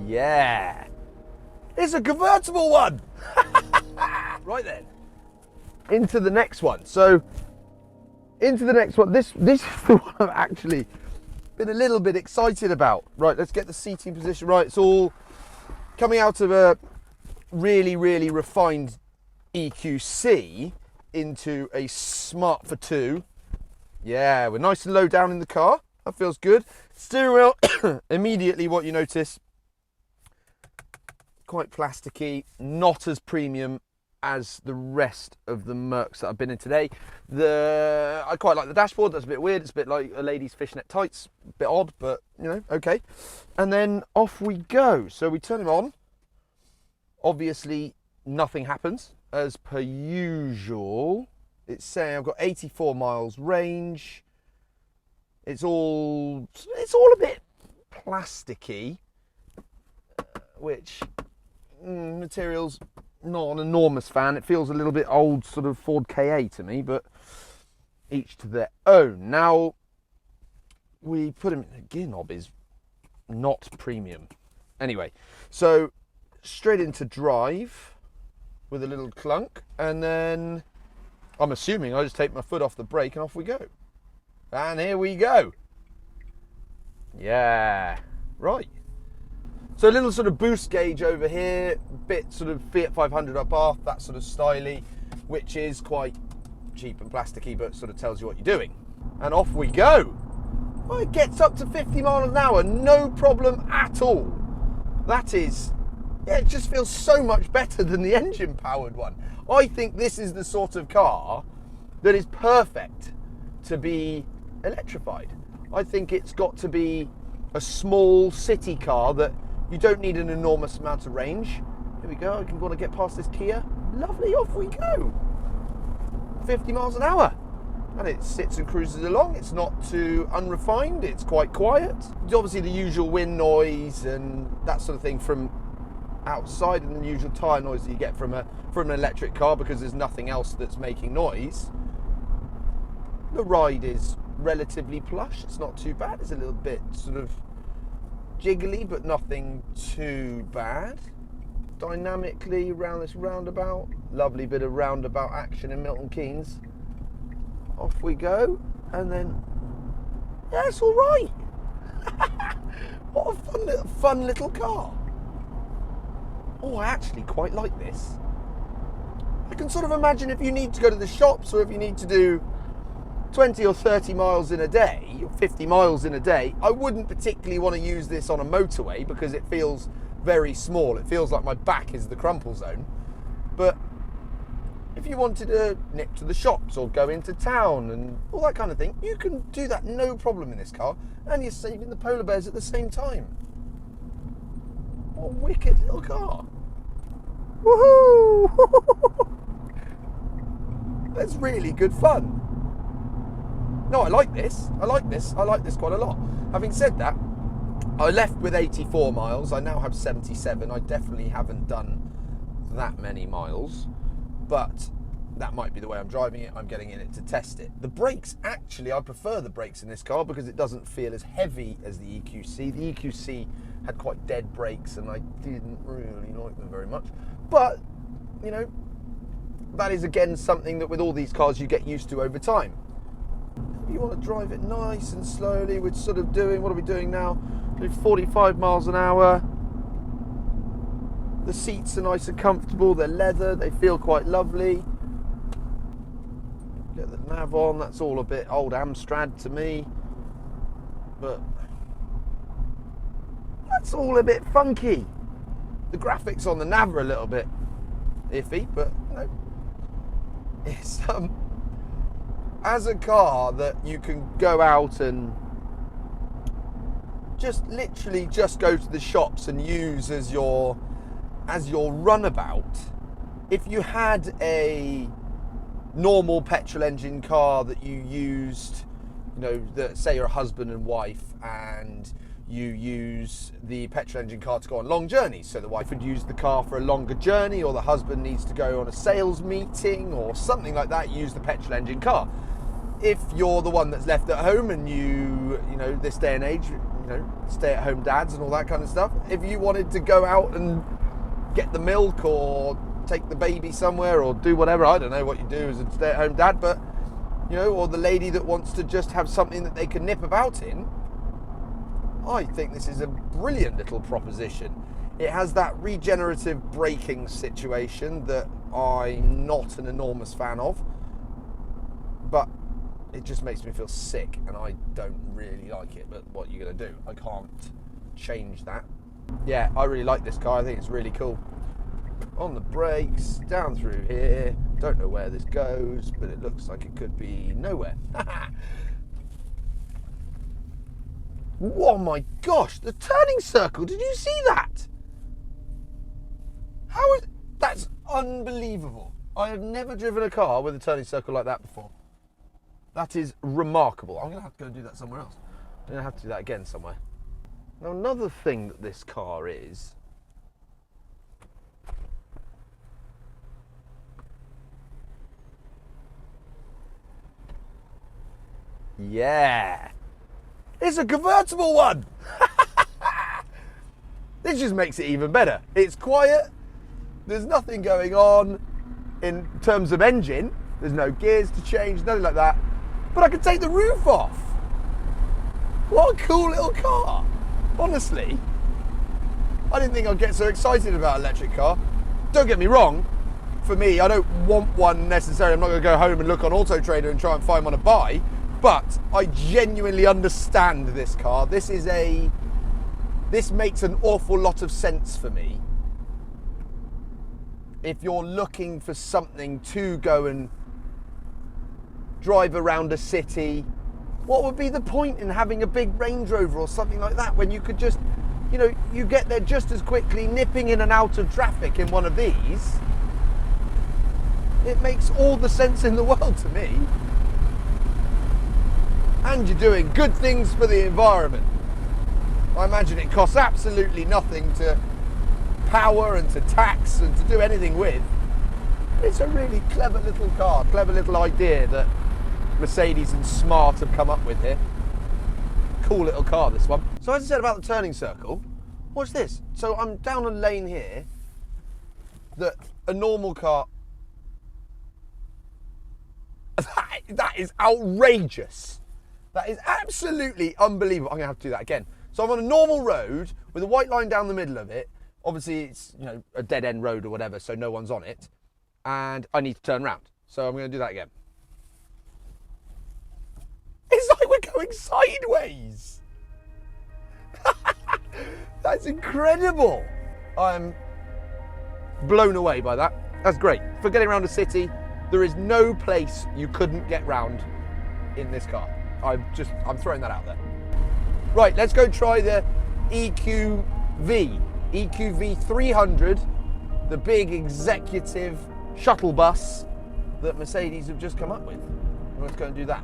Yeah. It's a convertible one. Right then. Into the next one. So, into the next one. This is the one I've actually been a little bit excited about. Right, let's get the seating position right. It's all coming out of a really, really refined EQC into a Smart ForTwo. Yeah, we're nice and low down in the car. That feels good. Steering wheel, immediately what you notice, quite plasticky, not as premium as the rest of the Mercs that I've been in today. I quite like the dashboard. That's a bit weird. It's a bit like a lady's fishnet tights. A bit odd, but you know, okay. And then off we go. So we turn him on. Obviously, nothing happens as per usual. It's saying I've got 84 miles range. It's all a bit plasticky, which materials, not an enormous fan. It feels a little bit old, sort of Ford KA to me, but each to their own. Now, we put him, the gear knob is not premium. Anyway, so straight into drive with a little clunk, and then I'm assuming I just take my foot off the brake and off we go. And here we go. Yeah, right. So a little sort of boost gauge over here, bit sort of Fiat 500 up off, that sort of styly, which is quite cheap and plasticky, but sort of tells you what you're doing. And off we go. Well, it gets up to 50 miles an hour, no problem at all. That is, yeah, it just feels so much better than the engine-powered one. I think this is the sort of car that is perfect to be electrified. I think it's got to be a small city car that you don't need an enormous amount of range. Here we go, I can want to get past this Kia. Lovely, off we go. 50 miles an hour. And it sits and cruises along. It's not too unrefined, it's quite quiet. There's obviously the usual wind noise and that sort of thing from outside, and the usual tyre noise that you get from an electric car because there's nothing else that's making noise. The ride is relatively plush. It's not too bad. It's a little bit sort of jiggly, but nothing too bad. Dynamically around this roundabout. Lovely bit of roundabout action in Milton Keynes. Off we go, and then yeah, it's all right. What a fun little car. Oh, I actually quite like this. I can sort of imagine if you need to go to the shops, or if you need to do 20 or 30 miles in a day, or 50 miles in a day, I wouldn't particularly want to use this on a motorway because it feels very small. It feels like my back is the crumple zone. But if you wanted to nip to the shops or go into town and all that kind of thing, you can do that no problem in this car, and you're saving the polar bears at the same time. What a wicked little car. Woohoo! That's really good fun. No, I like this. I like this quite a lot. Having said that, I left with 84 miles. I now have 77. I definitely haven't done that many miles, but that might be the way I'm driving it. I'm getting in it to test it. The brakes, actually, I prefer the brakes in this car because it doesn't feel as heavy as the EQC. The EQC had quite dead brakes and I didn't really like them very much. But, you know, that is again something that with all these cars you get used to over time. You want to drive it nice and slowly. We're sort of doing, what are we doing now? Doing 45 miles an hour. The seats are nice and comfortable. They're leather. They feel quite lovely. Get the nav on. That's all a bit old Amstrad to me. But that's all a bit funky. The graphics on the nav are a little bit iffy, but you know, it's as a car that you can go out and just literally just go to the shops and use as your runabout. If you had a normal petrol engine car that you used, you know, that say you're a husband and wife and you use the petrol engine car to go on long journeys, so the wife would use the car for a longer journey, or the husband needs to go on a sales meeting or something like that, use the petrol engine car. If you're the one that's left at home and you know, this day and age, you know, stay-at-home dads and all that kind of stuff. If you wanted to go out and get the milk or take the baby somewhere or do whatever, I don't know what you do as a stay-at-home dad, but, you know, or the lady that wants to just have something that they can nip about in, I think this is a brilliant little proposition. It has that regenerative braking situation that I'm not an enormous fan of, but it just makes me feel sick and I don't really like it. But what are you going to do? I can't change that. Yeah, I really like this car. I think it's really cool. On the brakes, down through here. Don't know where this goes, but it looks like it could be nowhere. Oh my gosh, the turning circle, did you see that? That's unbelievable. I have never driven a car with a turning circle like that before. That is remarkable. I'm going to have to go and do that somewhere else. I'm going to have to do that again somewhere. Now, another thing that this car is, yeah, it's a convertible one. This just makes it even better. It's quiet. There's nothing going on in terms of engine. There's no gears to change, nothing like that. But I can take the roof off. What a cool little car. Honestly, I didn't think I'd get so excited about an electric car. Don't get me wrong. For me, I don't want one necessarily. I'm not going to go home and look on Auto Trader and try and find one to buy. But I genuinely understand this car. This makes an awful lot of sense for me. If you're looking for something to go and drive around a city, what would be the point in having a big Range Rover or something like that when you could just, you know, you get there just as quickly nipping in and out of traffic in one of these? It makes all the sense in the world to me. And you're doing good things for the environment. I imagine it costs absolutely nothing to power and to tax and to do anything with. It's a really clever little car, clever little idea that Mercedes and Smart have come up with here. Cool little car, this one. So as I said about the turning circle, watch this. So I'm down a lane here that a normal car, that is outrageous. That is absolutely unbelievable. I'm gonna have to do that again. So I'm on a normal road with a white line down the middle of it. Obviously it's, you know, a dead end road or whatever, so no one's on it. And I need to turn around. So I'm gonna do that again. It's like we're going sideways. That's incredible. I'm blown away by that. That's great. For getting around a city, there is no place you couldn't get round in this car. I'm throwing that out there. Right, let's go try the EQV. EQV 300, the big executive shuttle bus that Mercedes have just come up with. Let's go and do that.